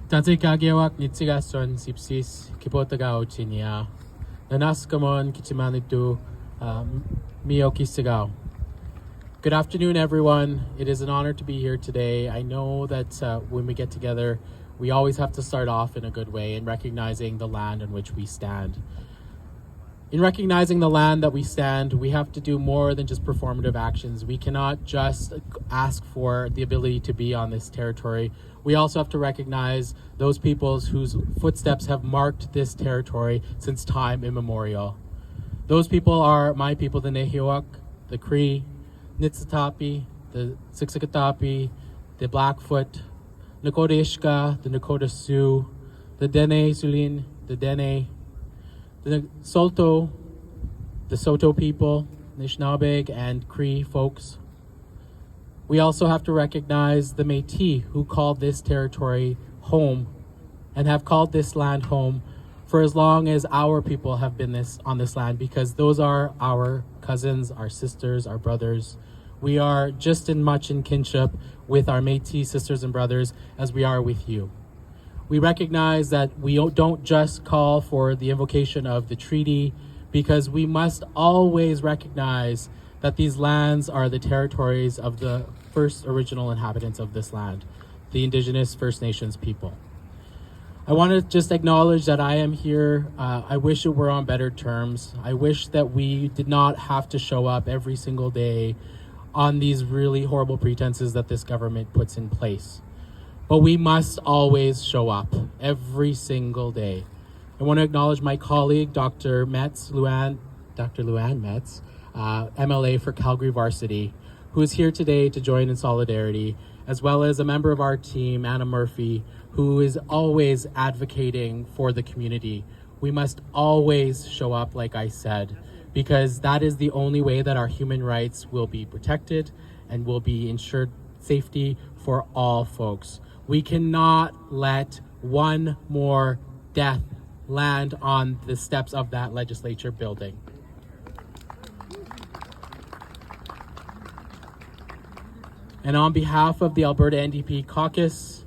Tazikagewak nitsigason sipsis kipotagao chinia. Nanaskamon kichimanitu miyokisagao. Good afternoon, everyone. It is an honor to be here today. I know that when we get together, we always have to start off in a good way in recognizing the land on which we stand. In recognizing the land that we stand, we have to do more than just performative actions. We cannot just ask for the ability to be on this territory. We also have to recognize those peoples whose footsteps have marked this territory since time immemorial. Those people are my people, the Nehiwak, the Cree, Nitsitapi, the Siksikapi, the Blackfoot, Nakota Ishka, the Nakota Sioux, the Dene Sulin, the Dene, the Soto people, Nishnabeg and Cree folks. We also have to recognize the Métis who called this territory home and have called this land home for as long as our people have been on this land, because those are our cousins, our sisters, our brothers. We are just as much in kinship with our Métis sisters and brothers as we are with you. We recognize that we don't just call for the invocation of the treaty, because we must always recognize that these lands are the territories of the first original inhabitants of this land, the Indigenous First Nations people. I want to just acknowledge that I am here. I wish it were on better terms. I wish that we did not have to show up every single day on these really horrible pretenses that this government puts in place. But we must always show up every single day. I want to acknowledge my colleague, Dr. Luann Metz, MLA for Calgary Varsity, who is here today to join in solidarity, as well as a member of our team, Anna Murphy, who is always advocating for the community. We must always show up, like I said, because that is the only way that our human rights will be protected and will be ensured safety for all folks. We cannot let one more death land on the steps of that legislature building. And on behalf of the Alberta NDP caucus,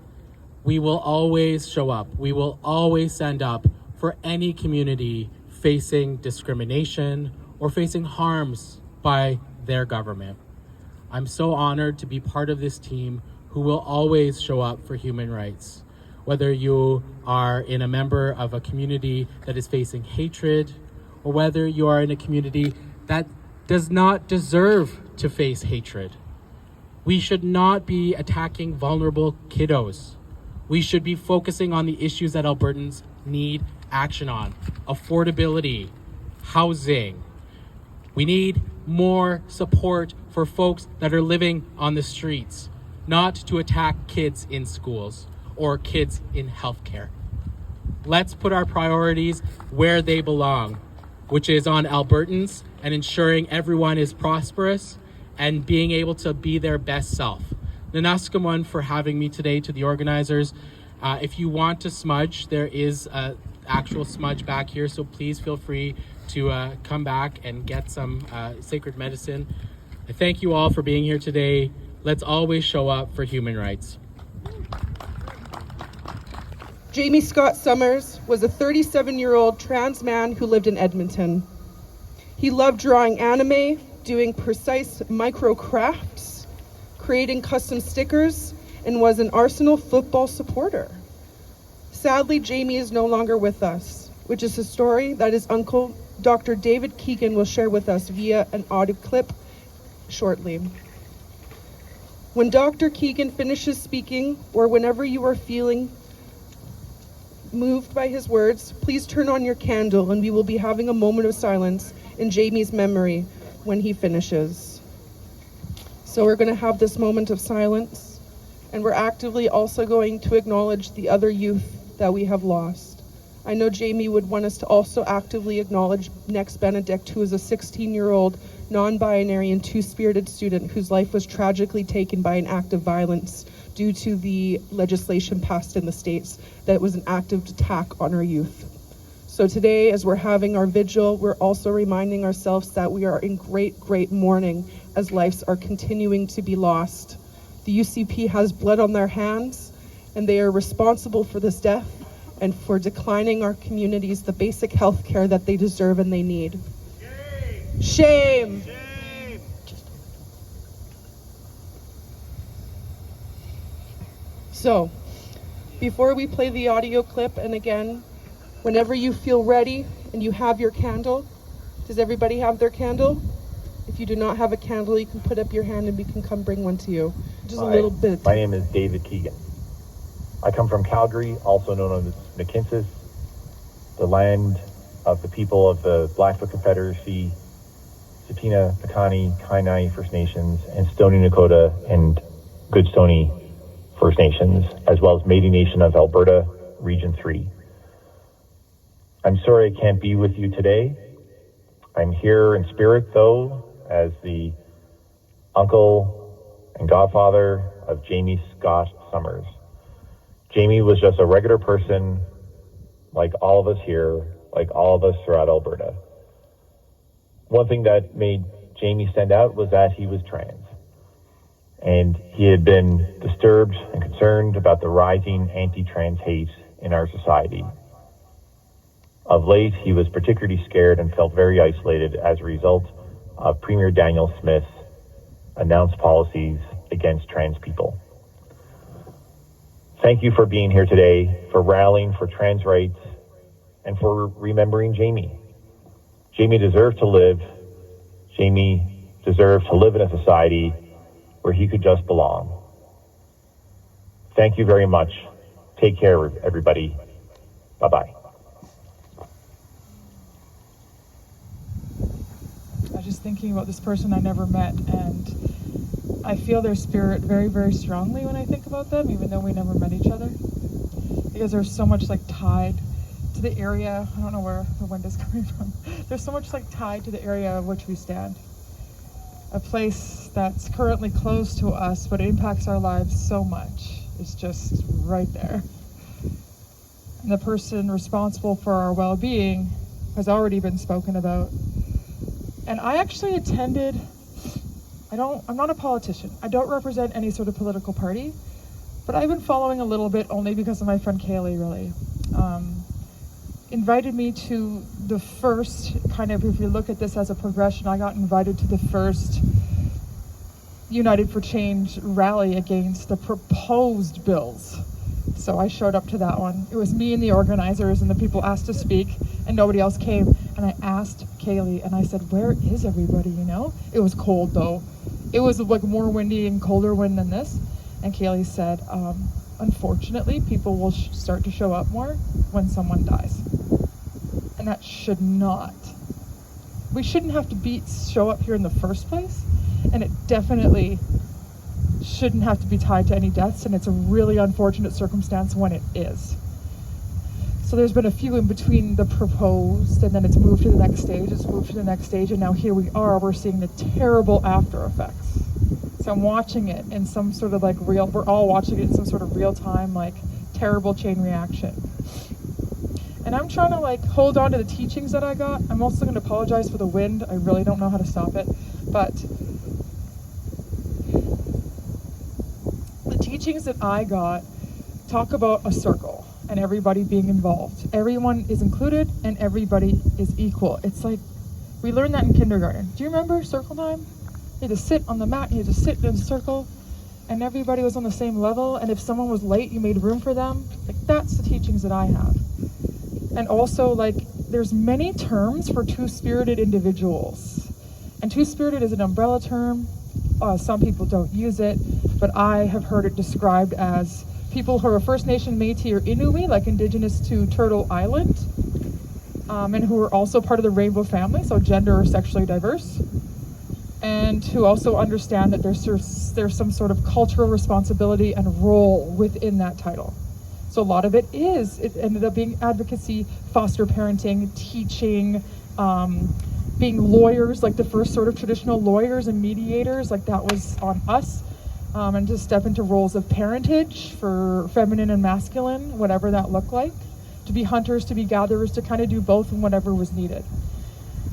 we will always show up. We will always stand up for any community facing discrimination or facing harms by their government. I'm so honored to be part of this team who will always show up for human rights. Whether you are in a member of a community that is facing hatred, or whether you are in a community that does not deserve to face hatred. We should not be attacking vulnerable kiddos. We should be focusing on the issues that Albertans need action on. Affordability, housing. We need more support for folks that are living on the streets, not to attack kids in schools or kids in healthcare. Let's put our priorities where they belong, which is on Albertans and ensuring everyone is prosperous and being able to be their best self. Nanaskamun for having me today, to the organizers. If you want to smudge, there is an actual smudge back here, so please feel free to come back and get some sacred medicine. I thank you all for being here today. Let's always show up for human rights. Jaime Scott Summers was a 37-year-old trans man who lived in Edmonton. He loved drawing anime, doing precise micro crafts, creating custom stickers, and was an Arsenal football supporter. Sadly, Jaime is no longer with us, which is a story that his uncle, Dr. David Keegan, will share with us via an audio clip shortly. When Dr. Keegan finishes speaking, or whenever you are feeling moved by his words, please turn on your candle and we will be having a moment of silence in Jaime's memory when he finishes. So we're going to have this moment of silence, and we're actively also going to acknowledge the other youth that we have lost. I know Jaime would want us to also actively acknowledge Next Benedict, who is a 16-year-old non-binary and two-spirited student whose life was tragically taken by an act of violence due to the legislation passed in the States that was an active attack on our youth. So today, as we're having our vigil, we're also reminding ourselves that we are in great, great mourning as lives are continuing to be lost. The UCP has blood on their hands, and they are responsible for this death and for declining our communities the basic health care that they deserve and they need. Shame! Shame! So, before we play the audio clip, and again, whenever you feel ready and you have your candle, does everybody have their candle? If you do not have a candle, you can put up your hand and we can come bring one to you. Just a little bit. My name is David Keegan. I come from Calgary, also known as McKinses, the land of the people of the Blackfoot Confederacy, Tsuut'ina, Piikani, Kainai First Nations, and Stoney Nakoda and Goodstoney First Nations, as well as Métis Nation of Alberta, Region 3. I'm sorry I can't be with you today. I'm here in spirit, though, as the uncle and godfather of Jaime Scott Summers. Jaime was just a regular person, like all of us here, like all of us throughout Alberta. One thing that made Jaime stand out was that he was trans. And he had been disturbed and concerned about the rising anti-trans hate in our society. Of late, he was particularly scared and felt very isolated as a result of Premier Daniel Smith's announced policies against trans people. Thank you for being here today, for rallying for trans rights, and for remembering Jaime. Jaime deserved to live. Jaime deserved to live in a society where he could just belong. Thank you very much. Take care, everybody. Bye-bye. I was just thinking about this person I never met, and I feel their spirit very, very strongly when I think about them, even though we never met each other, because there's so much tied to the area. I don't know where the wind is coming from. There's so much tied to the area of which we stand. A place that's currently close to us, but it impacts our lives so much. It's just right there. And the person responsible for our well-being has already been spoken about. And I actually attended, I'm not a politician. I don't represent any sort of political party, but I've been following a little bit only because of my friend Kaylee, really. Invited me to the first, if you look at this as a progression, I got invited to the first United for Change rally against the proposed bills. So I showed up to that one. It was me and the organizers and the people asked to speak, and nobody else came. And I asked Kaylee, and I said, where is everybody, It was cold, though. It was more windy and colder wind than this. And Kaylee said, unfortunately, people will start to show up more when someone dies. And that should not. We shouldn't have to show up here in the first place. And it definitely shouldn't have to be tied to any deaths. And it's a really unfortunate circumstance when it is. So there's been a few in between the proposed, and then it's moved to the next stage, it's moved to the next stage, and now here we are, we're seeing the terrible after effects. So I'm watching it in some sort of we're all watching it in some sort of real time, terrible chain reaction. And I'm trying to hold on to the teachings that I got. I'm also going to apologize for the wind. I really don't know how to stop it. But the teachings that I got talk about a circle and everybody being involved. Everyone is included and everybody is equal. It's we learned that in kindergarten. Do you remember circle time? You had to sit on the mat, you had to sit in a circle, and everybody was on the same level, and if someone was late, you made room for them. That's the teachings that I have. And also, there's many terms for two-spirited individuals. And two-spirited is an umbrella term. Some people don't use it, but I have heard it described as people who are First Nation, Métis, or Inuit, Indigenous to Turtle Island, and who are also part of the rainbow family, so gender or sexually diverse, and who also understand that there's some sort of cultural responsibility and role within that title. So a lot of it ended up being advocacy, foster parenting, teaching, being lawyers, the first sort of traditional lawyers and mediators, that was on us. And to step into roles of parentage for feminine and masculine, whatever that looked like, to be hunters, to be gatherers, to kind of do both and whatever was needed.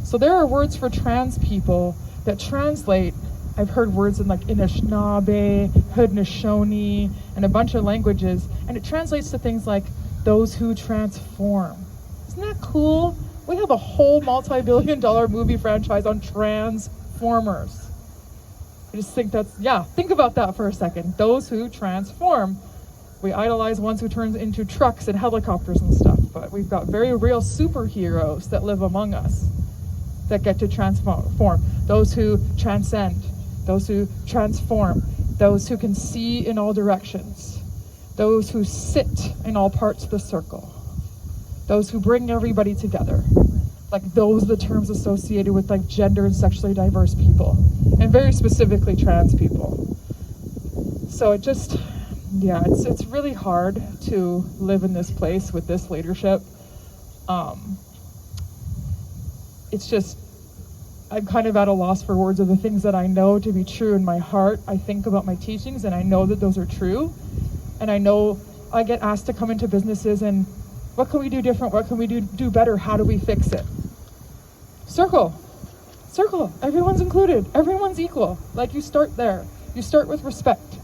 So there are words for trans people that translate I've heard words in like Anishinaabe, Haudenosaunee, and a bunch of languages, and it translates to things like those who transform. Isn't that cool? We have a whole multi-billion-dollar movie franchise on Transformers. I just think think about that for a second. Those who transform. We idolize ones who turn into trucks and helicopters and stuff, but we've got very real superheroes that live among us that get to transform. Those who transcend, those who transform, those who can see in all directions, those who sit in all parts of the circle, those who bring everybody together. Like those are the terms associated with like gender and sexually diverse people, and very specifically trans people. So it just, it's really hard to live in this place with this leadership. It's just, I'm kind of at a loss for words of the things that I know to be true in my heart. I think about my teachings and I know that those are true. And I know I get asked to come into businesses and what can we do different? What can we do better? How do we fix it? Circle. Everyone's included. Everyone's equal. Like you start there. You start with respect.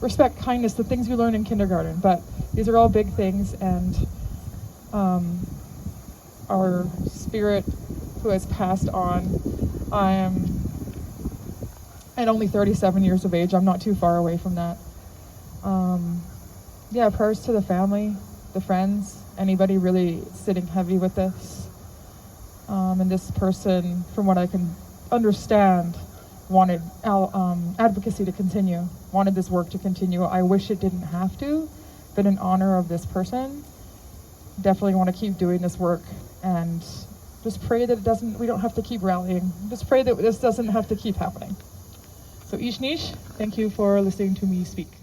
Respect, kindness, the things you learn in kindergarten. But these are all big things, and our spirit who has passed on, I am at only 37 years of age. I'm not too far away from that. Prayers to the family, the friends, anybody really sitting heavy with this. And this person, from what I can understand, wanted advocacy to continue, wanted this work to continue. I wish it didn't have to, but in honor of this person, definitely want to keep doing this work, and just pray that we don't have to keep rallying. Just pray that this doesn't have to keep happening. So Ish Nish, thank you for listening to me speak.